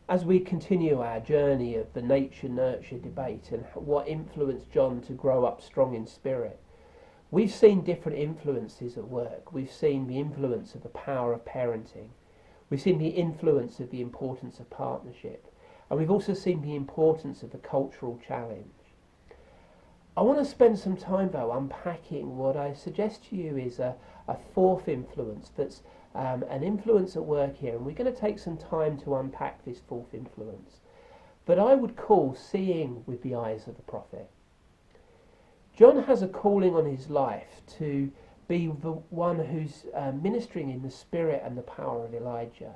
As we continue our journey of the nature-nurture debate and what influenced John to grow up strong in spirit, we've seen different influences at work. We've seen the influence of the power of parenting. We've seen the influence of the importance of partnership. And we've also seen the importance of the cultural challenge. I want to spend some time, though, unpacking what I suggest to you is a fourth influence that's an influence at work here. And we're going to take some time to unpack this fourth influence that I would call seeing with the eyes of the prophet. John has a calling on his life to be the one who's ministering in the spirit and the power of Elijah.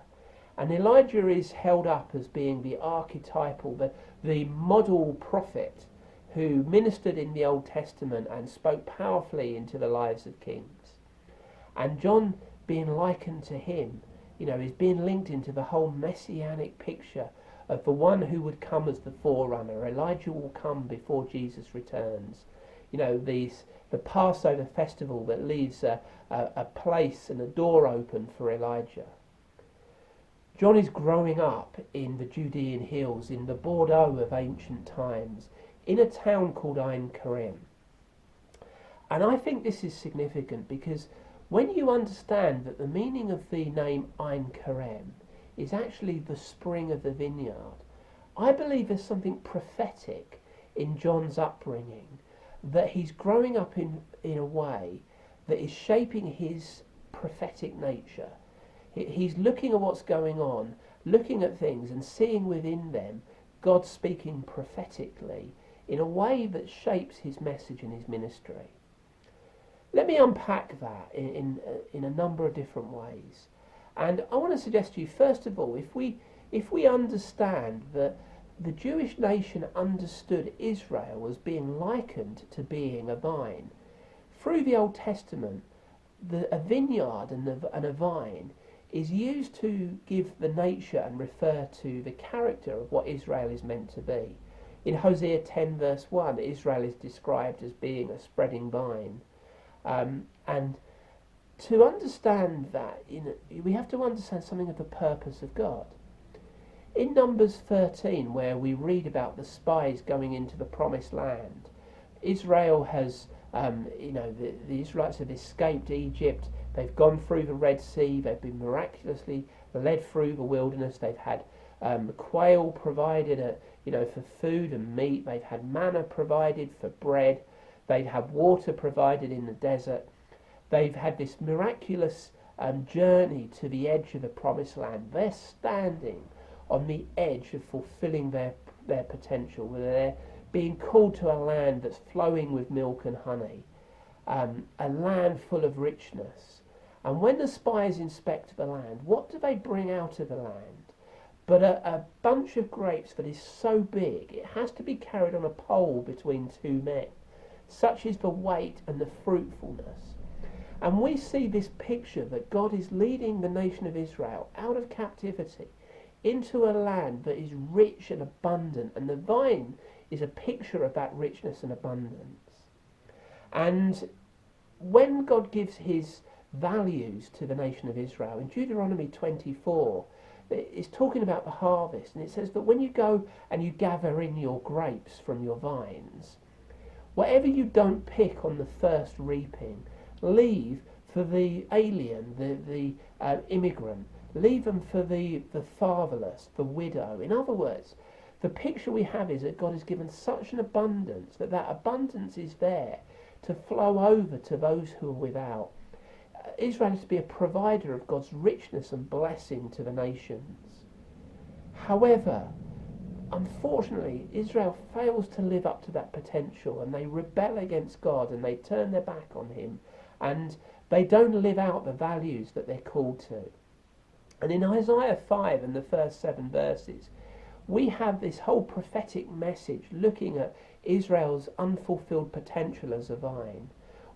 And Elijah is held up as being the archetypal, the model prophet who ministered in the Old Testament and spoke powerfully into the lives of kings. And John, being likened to him, is being linked into the whole messianic picture of the one who would come as the forerunner. Elijah will come before Jesus returns. The Passover festival that leaves a place and a door open for Elijah. John is growing up in the Judean hills, in the Bordeaux of ancient times, in a town called Ein Karem. And I think this is significant because when you understand that the meaning of the name Ein Karem is actually the spring of the vineyard, I believe there's something prophetic in John's upbringing, that he's growing up in a way that is shaping his prophetic nature. He's looking at what's going on, looking at things and seeing within them God speaking prophetically in a way that shapes his message and his ministry. Let me unpack that in a number of different ways. And I want to suggest to you, first of all, if we understand that the Jewish nation understood Israel as being likened to being a vine, through the Old Testament, a vineyard and a vine is used to give the nature and refer to the character of what Israel is meant to be. In Hosea 10 verse 1, Israel is described as being a spreading vine. And to understand that, we have to understand something of the purpose of God. In Numbers 13, where we read about the spies going into the promised land, Israel has, the Israelites have escaped Egypt. They've gone through the Red Sea. They've been miraculously led through the wilderness. They've had quail provided, for food and meat. They've had manna provided for bread. They've had water provided in the desert. They've had this miraculous journey to the edge of the promised land. They're standing on the edge of fulfilling their potential, where they're being called to a land that's flowing with milk and honey, a land full of richness. And when the spies inspect the land, what do they bring out of the land? But a bunch of grapes that is so big, it has to be carried on a pole between two men. Such is the weight and the fruitfulness. And we see this picture that God is leading the nation of Israel out of captivity into a land that is rich and abundant, and the vine is a picture of that richness and abundance. And when God gives his values to the nation of Israel, in Deuteronomy 24, it's talking about the harvest, and it says that when you go and you gather in your grapes from your vines, whatever you don't pick on the first reaping, leave for the alien, the immigrant. Leave them for the fatherless, the widow. In other words, the picture we have is that God has given such an abundance that abundance is there to flow over to those who are without. Israel is to be a provider of God's richness and blessing to the nations. However, unfortunately, Israel fails to live up to that potential, and they rebel against God and they turn their back on him, and they don't live out the values that they're called to. And in Isaiah 5 and the first 7 verses, we have this whole prophetic message looking at Israel's unfulfilled potential as a vine,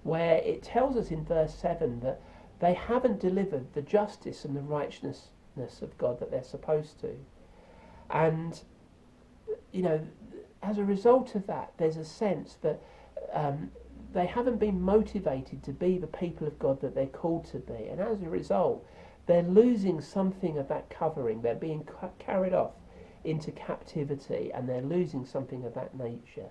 where it tells us in verse 7 that they haven't delivered the justice and the righteousness of God that they're supposed to. And, as a result of that, there's a sense that they haven't been motivated to be the people of God that they're called to be. And as a result, they're losing something of that covering. They're being carried off into captivity and they're losing something of that nature.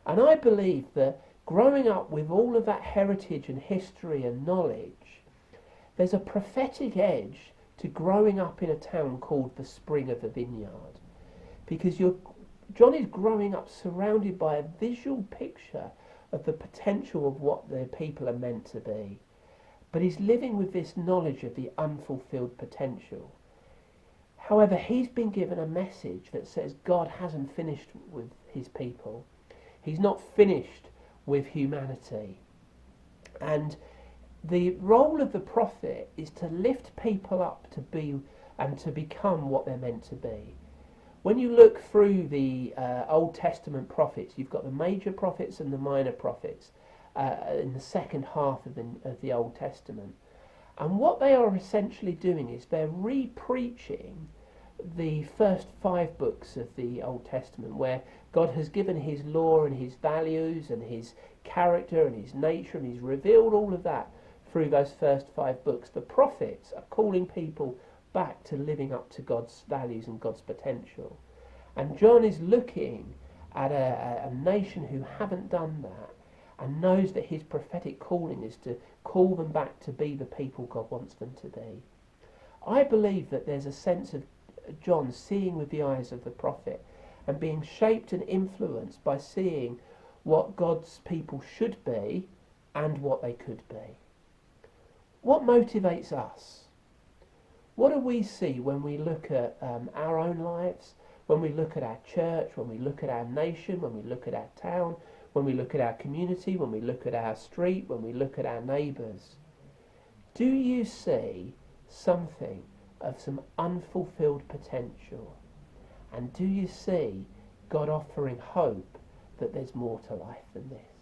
And I believe that growing up with all of that heritage and history and knowledge, there's a prophetic edge to growing up in a town called the Spring of the Vineyard. Because John is growing up surrounded by a visual picture of the potential of what the people are meant to be. But he's living with this knowledge of the unfulfilled potential. However, he's been given a message that says God hasn't finished with his people. He's not finished with humanity. And the role of the prophet is to lift people up to be and to become what they're meant to be. When you look through the Old Testament prophets, you've got the major prophets and the minor prophets in the second half of the Old Testament. And what they are essentially doing is they're re-preaching the first 5 books of the Old Testament, where God has given his law and his values and his character and his nature, and he's revealed all of that through those first 5 books. The prophets are calling people back to living up to God's values and God's potential. And John is looking at a nation who haven't done that and knows that his prophetic calling is to call them back to be the people God wants them to be. I believe that there's a sense of John seeing with the eyes of the prophet and being shaped and influenced by seeing what God's people should be and what they could be. What motivates us? What do we see when we look at our own lives, when we look at our church, when we look at our nation, when we look at our town, when we look at our community, when we look at our street, when we look at our neighbours? Do you see something of some unfulfilled potential? And do you see God offering hope that there's more to life than this?